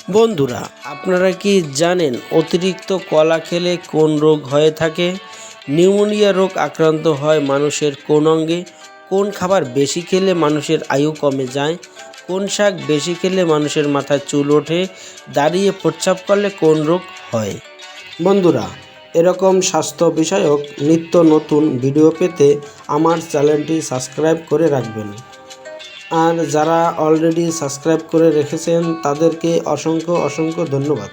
বন্ধুরা, আপনারা কি জানেন অতিরিক্ত কলা খেলে কোন রোগ হয়ে থাকে? নিউমোনিয়া রোগ আক্রান্ত হয় মানুষের কোন অঙ্গে? কোন খাবার বেশি খেলে মানুষের আয়ু কমে যায়? কোন শাক বেশি খেলে মানুষের মাথায় চুল ওঠে? দাঁড়িয়ে প্রস্রাব করলে কোন রোগ হয়? বন্ধুরা, এরকম স্বাস্থ্য বিষয়ক নিত্য নতুন ভিডিও পেতে আমার চ্যানেলটি সাবস্ক্রাইব করে রাখবেন। আর যারা অলরেডি সাবস্ক্রাইব করে রেখেছেন তাদেরকে অসংখ্য ধন্যবাদ।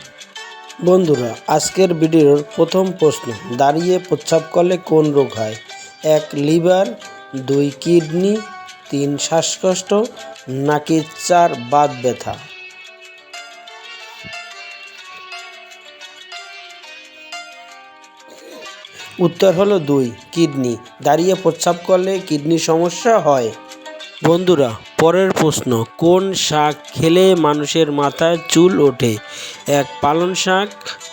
বন্ধুরা, আজকের ভিডিওর প্রথম প্রশ্ন, দাঁড়িয়ে প্রস্রাব করলে কোন রোগ হয়? 1. লিভার, 2. কিডনি, 3. শ্বাসকষ্ট, নাকি 4. বাত ব্যথা? উত্তর হলো 2. কিডনি। দাঁড়িয়ে প্রস্রাব করলে কিডনির সমস্যা হয়। বন্ধুরা, পরের প্রশ্ন, কোন শাক খেলে মানুষের মাথায় চুল ওঠে? 1. পালং শাক,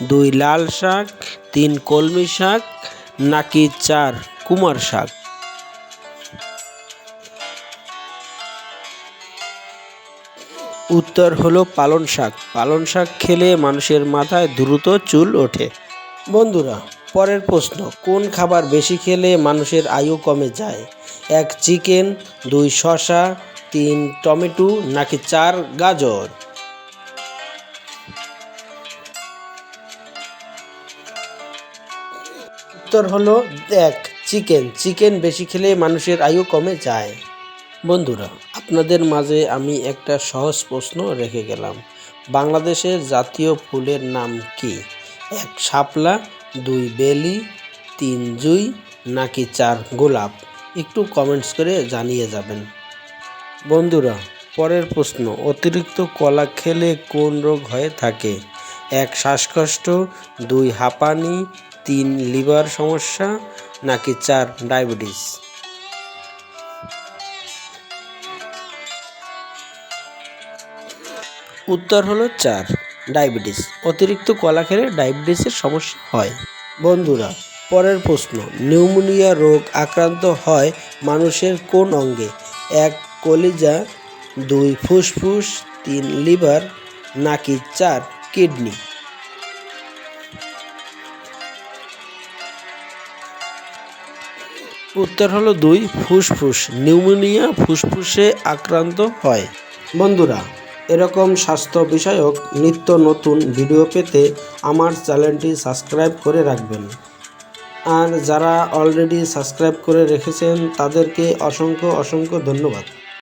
2. লাল শাক, 3. কলমি শাক, নাকি 4. কুমার শাক? উত্তর হলো পালং শাক। পালং শাক খেলে মানুষের মাথায় দ্রুত চুল ওঠে। বন্ধুরা, পরের প্রশ্ন, কোন খাবার বেশি খেলে মানুষের আয়ু কমে যায়? 1. চিকেন, 2. শসা, 3. টমেটো, নাকি 4. গাজর? উত্তর হলো 1. চিকেন। চিকেন বেশি খেলে মানুষের আয়ু কমে যায়। বন্ধুরা, আপনাদের মাঝে আমি একটা সহজ প্রশ্ন রেখে গেলাম। বাংলাদেশের জাতীয় ফুলের নাম কি? 1. শাপলা, 2. বেলি, 3. জুঁই, নাকি 4. গোলাপ? একটু কমেন্টস করে জানিয়ে যাবেন। বন্ধুরা, পরের প্রশ্ন, অতিরিক্ত কলা খেলে কোন রোগ হয়ে থাকে? 1. শ্বাসকষ্ট, 2. হাঁপানি, 3. লিভার সমস্যা, নাকি 4. ডায়াবেটিস? উত্তর হলো 4. ডায়াবেটিস। অতিরিক্ত কলা খেলে ডায়াবেটিসের সমস্যা হয়। বন্ধুরা, পরের প্রশ্ন, নিউমোনিয়া রোগ আক্রান্ত হয় মানুষের কোন অঙ্গে? 1. কলিজা, 2. ফুসফুস, 3. লিভার, নাকি 4. কিডনি? উত্তর হলো 2. ফুসফুস। নিউমোনিয়া ফুসফুসে আক্রান্ত হয়। বন্ধুরা, এরকম স্বাস্থ্য বিষয়ক নিত্য নতুন ভিডিও পেতে আমার চ্যানেলটি সাবস্ক্রাইব করে রাখবেন। আর যারা অলরেডি সাবস্ক্রাইব করে রেখেছেন তাদেরকে অসংখ্য ধন্যবাদ।